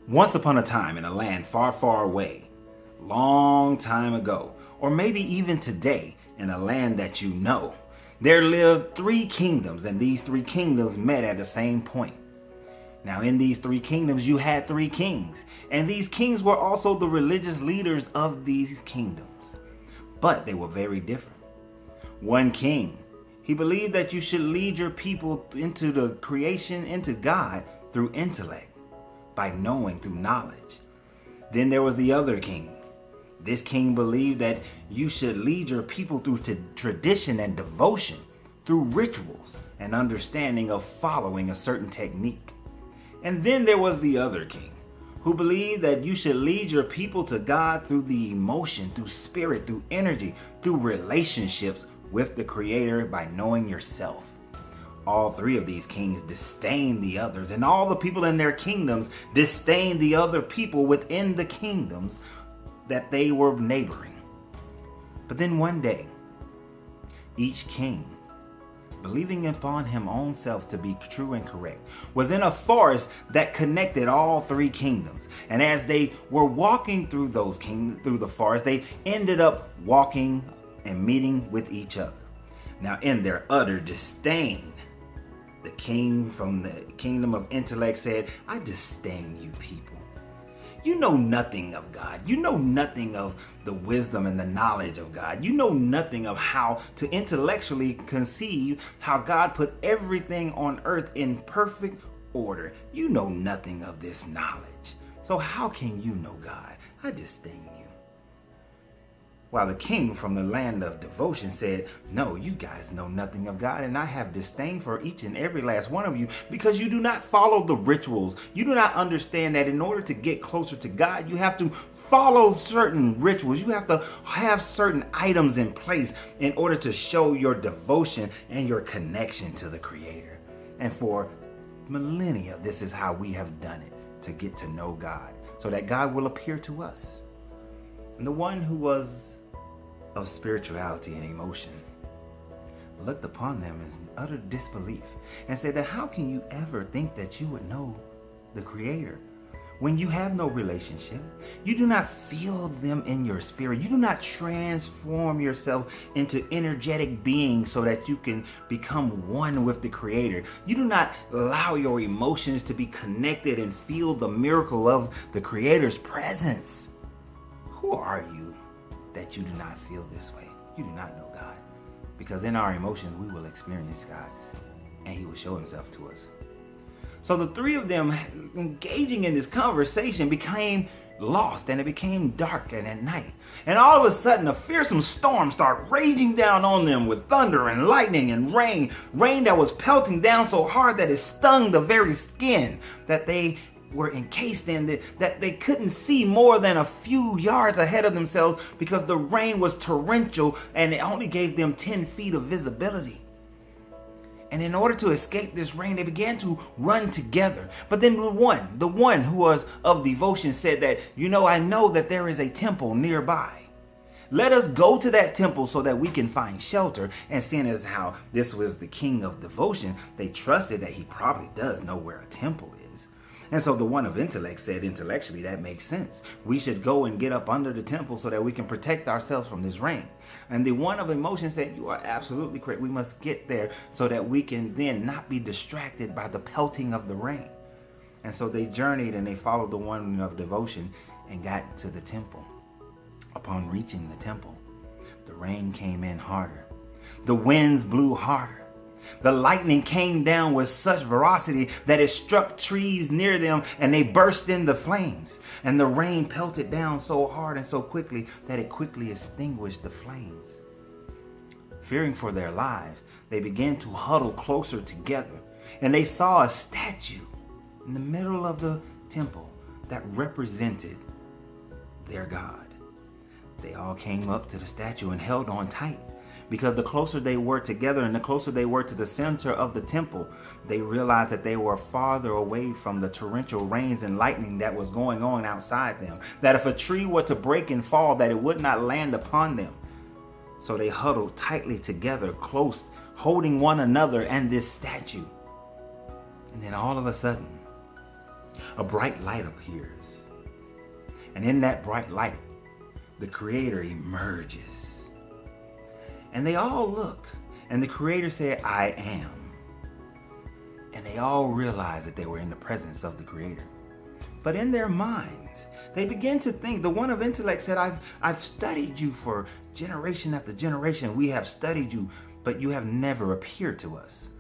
Once upon a time in a land far, far away, long time ago, or maybe even today in a land that you know, there lived three kingdoms, and these three kingdoms met at the same point. Now, in these three kingdoms, you had three kings, and these kings were also the religious leaders of these kingdoms, but they were very different. One king, he believed that you should lead your people into the creation, into God, through intellect, by knowing, through knowledge. Then there was the other king. This king believed that you should lead your people through tradition and devotion, through rituals and understanding of following a certain technique. And then there was the other king, who believed that you should lead your people to God through the emotion, through spirit, through energy, through relationships with the Creator, by knowing yourself. All three of these kings disdained the others, and all the people in their kingdoms disdained the other people within the kingdoms that they were neighboring. But then one day, each king, believing upon his own self to be true and correct, was in a forest that connected all three kingdoms. And as they were walking through through the forest, they ended up walking and meeting with each other. Now, in their utter disdain, the king from the kingdom of intellect said, "I disdain you people. You know nothing of God. You know nothing of the wisdom and the knowledge of God. You know nothing of how to intellectually conceive how God put everything on earth in perfect order. You know nothing of this knowledge. So how can you know God? I disdain you." While the king from the land of devotion said, "No, you guys know nothing of God, and I have disdain for each and every last one of you because you do not follow the rituals. You do not understand that in order to get closer to God, you have to follow certain rituals. You have to have certain items in place in order to show your devotion and your connection to the Creator. And for millennia, this is how we have done it to get to know God, so that God will appear to us." And the one who was of spirituality and emotion looked upon them in utter disbelief and said that how can you ever think that you would know the Creator when you have no relationship? You do not feel them in your spirit. You do not transform yourself into energetic beings so that you can become one with the Creator. You do not allow your emotions to be connected and feel the miracle of the Creator's presence. Who are you that you do not feel this way? You do not know God. Because in our emotions, we will experience God, and He will show Himself to us. So the three of them engaging in this conversation became lost, and it became dark and at night. And all of a sudden, a fearsome storm started raging down on them with thunder and lightning and rain. Rain that was pelting down so hard that it stung the very skin that they were encased in, that they couldn't see more than a few yards ahead of themselves because the rain was torrential and it only gave them 10 feet of visibility. And in order to escape this rain, they began to run together. But then the one who was of devotion said that, I know that there is a temple nearby. Let us go to that temple so that we can find shelter. And seeing as how this was the king of devotion, they trusted that he probably does know where a temple is. And so the one of intellect said, intellectually, that makes sense. We should go and get up under the temple so that we can protect ourselves from this rain. And the one of emotion said, you are absolutely correct. We must get there so that we can then not be distracted by the pelting of the rain. And so they journeyed and they followed the one of devotion and got to the temple. Upon reaching the temple, the rain came in harder. The winds blew harder. The lightning came down with such ferocity that it struck trees near them and they burst into flames. And the rain pelted down so hard and so quickly that it quickly extinguished the flames. Fearing for their lives, they began to huddle closer together, and they saw a statue in the middle of the temple that represented their God. They all came up to the statue and held on tight. Because the closer they were together and the closer they were to the center of the temple, they realized that they were farther away from the torrential rains and lightning that was going on outside them. That if a tree were to break and fall, that it would not land upon them. So they huddled tightly together, close, holding one another and this statue. And then all of a sudden, a bright light appears. And in that bright light, the Creator emerges. And they all look. And the Creator said, I am. And they all realized that they were in the presence of the Creator. But in their minds, they begin to think. The one of intellect said, I've studied you for generation after generation. We have studied you, but you have never appeared to us.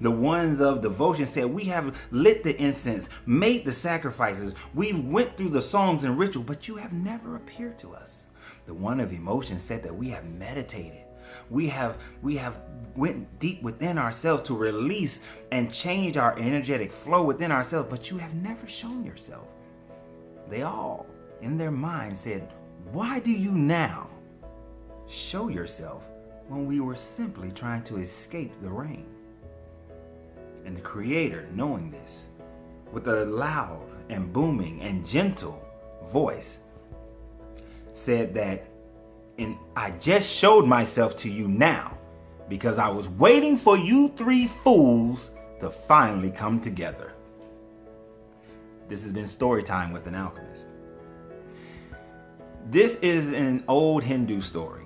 The ones of devotion said, we have lit the incense, made the sacrifices. We went through the songs and ritual, but you have never appeared to us. The one of emotion said that we have meditated. We have went deep within ourselves to release and change our energetic flow within ourselves, but you have never shown yourself. They all, in their mind, said, why do you now show yourself when we were simply trying to escape the rain? And the Creator, knowing this, with a loud and booming and gentle voice, said that, and I just showed myself to you now because I was waiting for you three fools to finally come together. This has been Story Time with an Alchemist. This is an old Hindu story.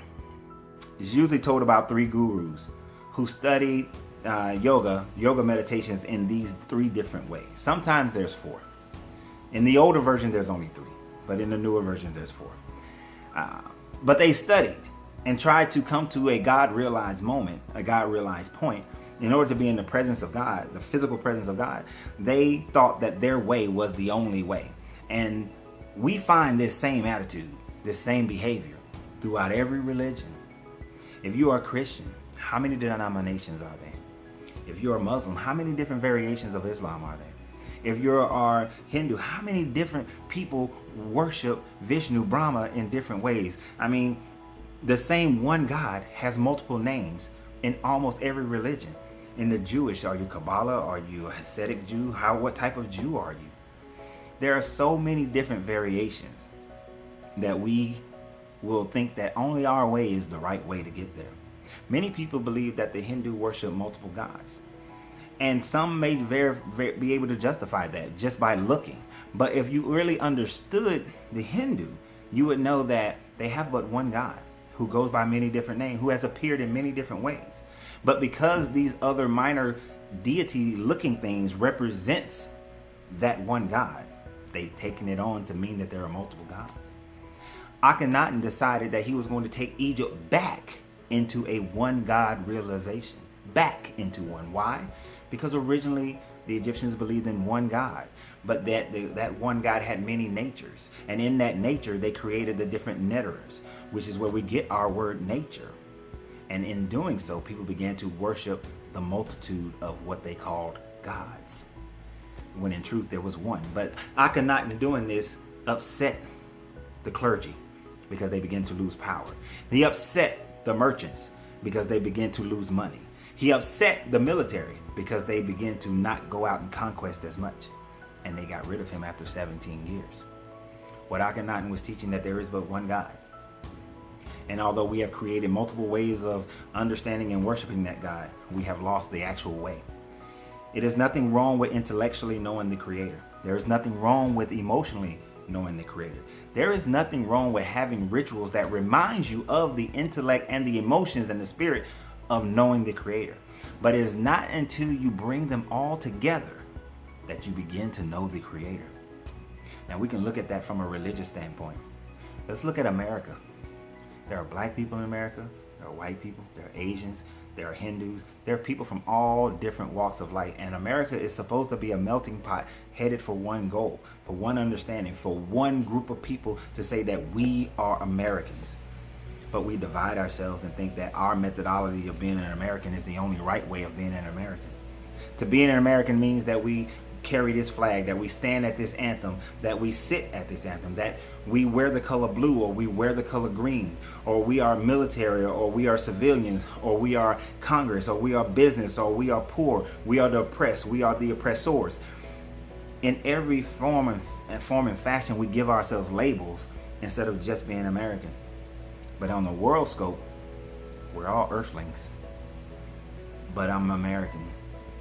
It's usually told about three gurus who studied yoga meditations in these three different ways. Sometimes there's four. In the older version, there's only three, but in the newer version, there's four. But they studied and tried to come to a God-realized moment, a God-realized point. In order to be in the presence of God, the physical presence of God, they thought that their way was the only way. And we find this same attitude, this same behavior throughout every religion. If you are a Christian, how many denominations are there? If you're a Muslim, how many different variations of Islam are there? If you are Hindu, how many different people worship Vishnu, Brahma in different ways? I mean, the same one God has multiple names in almost every religion. In the Jewish, are you Kabbalah? Are you a Hasidic Jew? What type of Jew are you? There are so many different variations that we will think that only our way is the right way to get there. Many people believe that the Hindu worship multiple gods. And some may be able to justify that just by looking. But if you really understood the Hindu, you would know that they have but one God who goes by many different names, who has appeared in many different ways. But because these other minor deity-looking things represents that one God, they've taken it on to mean that there are multiple gods. Akhenaten decided that he was going to take Egypt back into a one God realization. Back into one. Why? Because originally the Egyptians believed in one God, but that one God had many natures. And in that nature, they created the different neters, which is where we get our word nature. And in doing so, people began to worship the multitude of what they called gods, when in truth there was one. But Akhenaten doing this upset the clergy because they began to lose power. He upset the merchants because they began to lose money. He upset the military because they began to not go out and conquest as much. And they got rid of him after 17 years. What Akhenaten was teaching, that there is but one God. And although we have created multiple ways of understanding and worshiping that God, we have lost the actual way. It is nothing wrong with intellectually knowing the Creator. There is nothing wrong with emotionally knowing the Creator. There is nothing wrong with having rituals that reminds you of the intellect and the emotions and the spirit of knowing the Creator. But it is not until you bring them all together that you begin to know the Creator. Now we can look at that from a religious standpoint. Let's look at America. There are black people in America. There are white people. There are Asians. There are Hindus. There are people from all different walks of life. And America is supposed to be a melting pot headed for one goal, for one understanding, for one group of people to say that we are Americans. But we divide ourselves and think that our methodology of being an American is the only right way of being an American. To be an American means that we carry this flag, that we stand at this anthem, that we sit at this anthem, that we wear the color blue or we wear the color green, or we are military or we are civilians, or we are Congress, or we are business, or we are poor, we are the oppressed, we are the oppressors. In every form and fashion, we give ourselves labels instead of just being American. But on the world scope, we're all earthlings. But I'm American.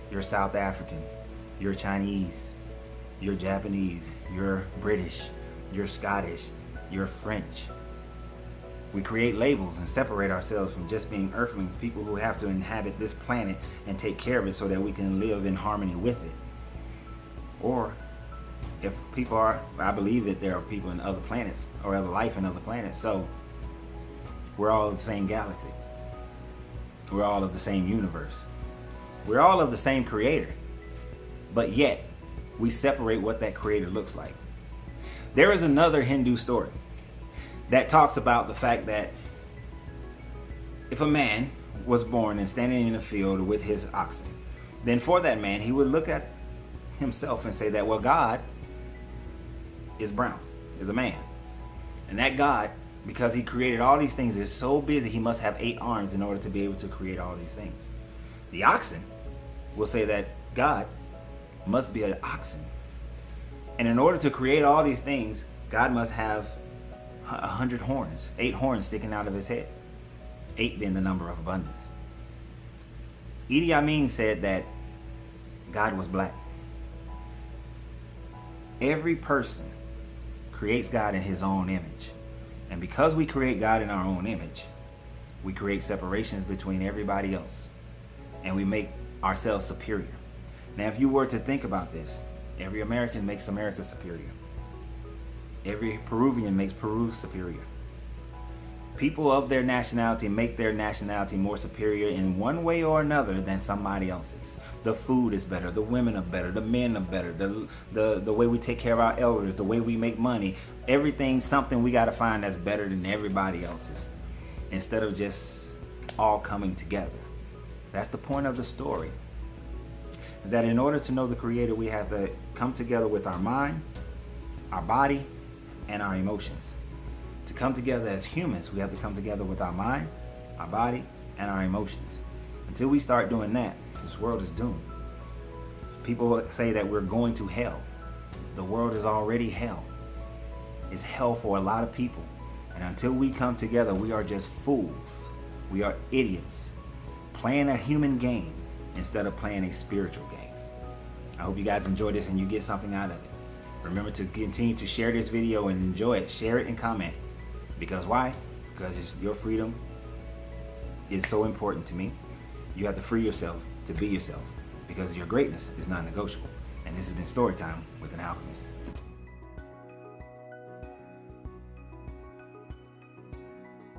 You're South African. You're Chinese. You're Japanese. You're British. You're Scottish. You're French. We create labels and separate ourselves from just being earthlings, people who have to inhabit this planet and take care of it so that we can live in harmony with it. Or if people are, I believe that there are people in other planets or other life in other planets, so we're all of the same galaxy. We're all of the same universe. We're all of the same creator, but yet we separate what that creator looks like. There is another Hindu story that talks about the fact that if a man was born and standing in a field with his oxen, then for that man, he would look at himself and say that, well, God is brown, is a man. And that God, because he created all these things, is so busy, he must have 8 arms in order to be able to create all these things. The oxen will say that God must be an oxen. And in order to create all these things, God must have 100 horns, 8 horns sticking out of his head. 8 being the number of abundance. Idi Amin said that God was black. Every person creates God in his own image. And because we create God in our own image, we create separations between everybody else. And we make ourselves superior. Now, if you were to think about this, every American makes America superior. Every Peruvian makes Peru superior. People of their nationality make their nationality more superior in one way or another than somebody else's. The food is better, the women are better, the men are better, the way we take care of our elders, the way we make money, everything's something we got to find that's better than everybody else's, instead of just all coming together. That's the point of the story. Is that in order to know the Creator, we have to come together with our mind, our body, and our emotions. To come together as humans, we have to come together with our mind, our body, and our emotions. Until we start doing that, this world is doomed. People say that we're going to hell. The world is already hell. It's hell for a lot of people. And until we come together, we are just fools. We are idiots, playing a human game instead of playing a spiritual game. I hope you guys enjoy this and you get something out of it. Remember to continue to share this video and enjoy it. Share it and comment. Because why? Because your freedom is so important to me. You have to free yourself to be yourself, because your greatness is non-negotiable. And this has been Storytime with an Alchemist.